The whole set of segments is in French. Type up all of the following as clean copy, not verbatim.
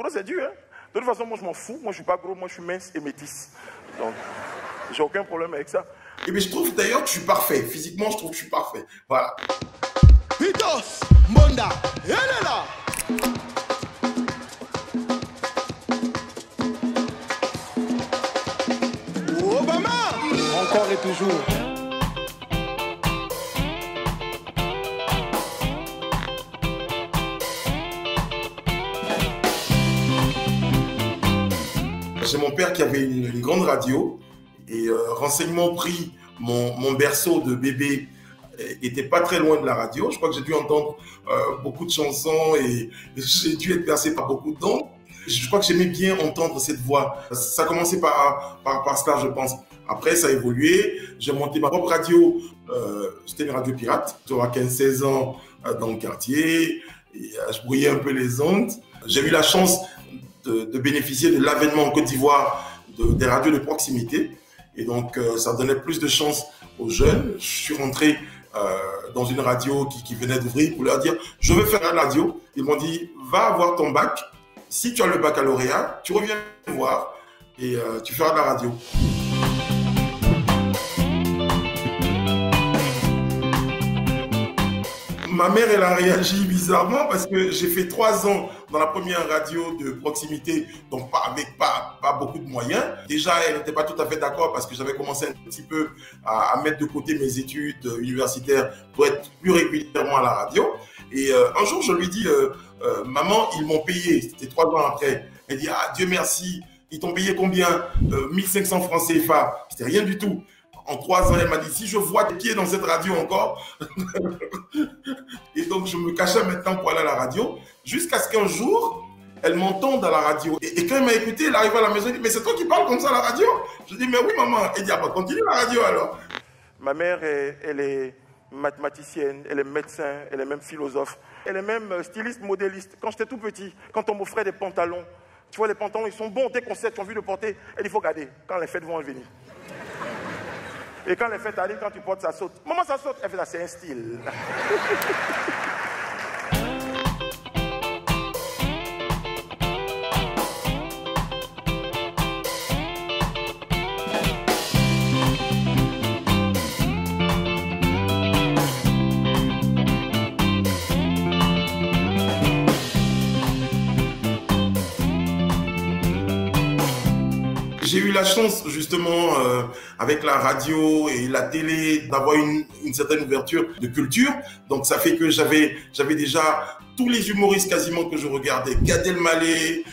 Pour eux, c'est dur. Hein? De toute façon, moi, je m'en fous. Moi, je suis pas gros. Moi, je suis mince et métisse. Donc, j'ai aucun problème avec ça. Et bien, je trouve d'ailleurs que je suis parfait. Physiquement, je trouve que je suis parfait. Voilà. Pitos, Monda, elle est là. Obama, encore et toujours. J'ai mon père qui avait une grande radio et renseignement pris, mon berceau de bébé n'était pas très loin de la radio. Je crois que j'ai dû entendre beaucoup de chansons et j'ai dû être bercé par beaucoup d'ondes. Je crois que j'aimais bien entendre cette voix. Ça a commencé par cela, je pense. Après, ça a évolué. J'ai monté ma propre radio. C'était une radio pirate. J'avais 15-16 ans dans le quartier. Et, je brouillais un peu les ondes. J'ai eu la chance de bénéficier de l'avènement en Côte d'Ivoire des radios de proximité. Et donc, ça donnait plus de chance aux jeunes. Je suis rentré dans une radio qui venait d'ouvrir pour leur dire « Je veux faire la radio ». Ils m'ont dit « Va avoir ton bac. Si tu as le baccalauréat, tu reviens me voir et tu feras de la radio ». Ma mère, elle a réagi bizarrement parce que j'ai fait 3 ans dans la première radio de proximité, donc avec pas beaucoup de moyens. Déjà, elle n'était pas tout à fait d'accord parce que j'avais commencé un petit peu à mettre de côté mes études universitaires pour être plus régulièrement à la radio. Et un jour, je lui dis, maman, ils m'ont payé, c'était 3 ans après. Elle dit, ah, Dieu merci, ils t'ont payé combien 1500 francs CFA, c'était rien du tout. En 3 ans, elle m'a dit, si je vois tes pieds dans cette radio encore. Et donc, je me cachais maintenant pour aller à la radio, jusqu'à ce qu'un jour, elle m'entende à la radio. Et quand elle m'a écouté, elle arrive à la maison, elle dit, mais c'est toi qui parles comme ça à la radio? Je dis, mais oui, maman. Elle dit, ah bah, continue la radio alors. Ma mère, elle est mathématicienne, elle est médecin, elle est même philosophe. Elle est même styliste, modéliste. Quand j'étais tout petit, quand on m'offrait des pantalons, tu vois, les pantalons, ils sont bons. Dès qu'on sait, tu as envie de porter, elle dit, il faut garder quand les fêtes vont venir. Et quand les fêtes arrivent, quand tu portes, ça saute. Maman, ça saute. Elle fait ça, c'est un style. J'ai eu la chance, justement, avec la radio et la télé, d'avoir une certaine ouverture de culture. Donc, ça fait que j'avais déjà tous les humoristes quasiment que je regardais. Gad Elmaleh,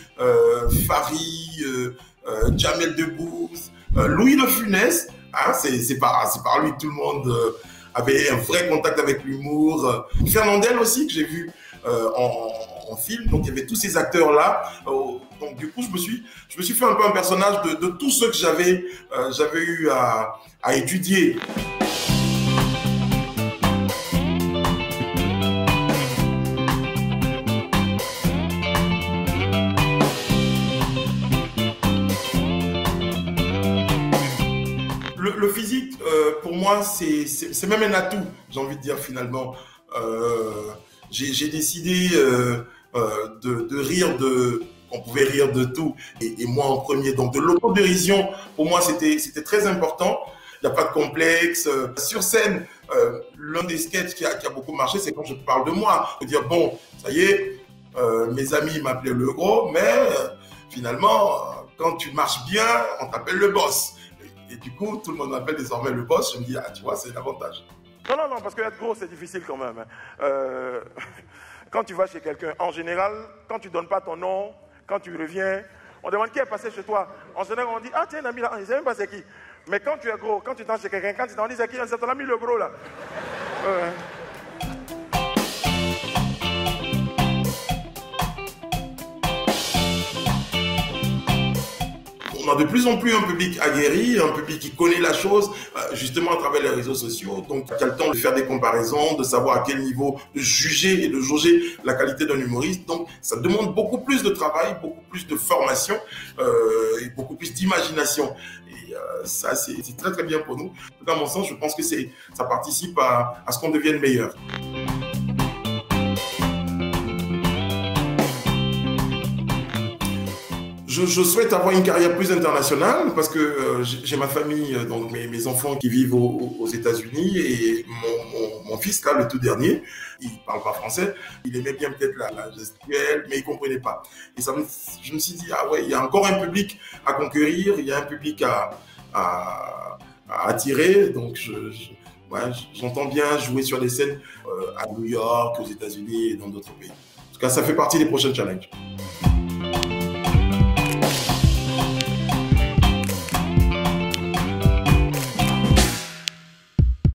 Fari, Jamel Debbouze, Louis de Funès. Hein, c'est par lui que tout le monde avait un vrai contact avec l'humour. Fernandel aussi, que j'ai vu en film. Donc, il y avait tous ces acteurs-là. Donc, du coup, je me suis fait un peu un personnage de tous ceux que j'avais eu à étudier. Le physique, pour moi, c'est même un atout, j'ai envie de dire finalement. J'ai décidé de rire on pouvait rire de tout, et moi en premier. Donc de l'autodérision, pour moi, c'était très important. Il n'y a pas de complexe. Sur scène, l'un des sketchs qui a beaucoup marché, c'est quand je parle de moi. De dire, bon, ça y est, mes amis m'appelaient le gros, mais finalement, quand tu marches bien, on t'appelle le boss. Et du coup, tout le monde m'appelle désormais le boss. Je me dis, ah, tu vois, c'est l'avantage. Non, parce qu'être gros, c'est difficile quand même. Quand tu vas chez quelqu'un, en général, quand tu ne donnes pas ton nom, quand tu reviens, on demande qui est passé chez toi. En général, on dit, ah, tiens, un ami là, on ne sait même pas c'est qui. Mais quand tu es gros, quand tu t'en chez quelqu'un, quand tu t'en dis c'est qui, c'est ton ami le gros là. On a de plus en plus un public aguerri, un public qui connaît la chose, justement à travers les réseaux sociaux, donc qui a le temps de faire des comparaisons, de savoir à quel niveau de juger et de jauger la qualité d'un humoriste. Donc ça demande beaucoup plus de travail, beaucoup plus de formation et beaucoup plus d'imagination. Et ça, c'est très très bien pour nous. Dans mon sens, je pense que ça participe à ce qu'on devienne meilleur. Je souhaite avoir une carrière plus internationale parce que j'ai ma famille, donc mes enfants qui vivent aux États-Unis et mon fils, là, le tout dernier, il parle pas français. Il aimait bien peut-être la gestuelle, mais il comprenait pas. Et je me suis dit, ah ouais, il y a encore un public à conquérir, il y a un public à attirer. Donc, ouais, j'entends bien jouer sur des scènes à New York, aux États-Unis et dans d'autres pays. En tout cas, ça fait partie des prochains challenges.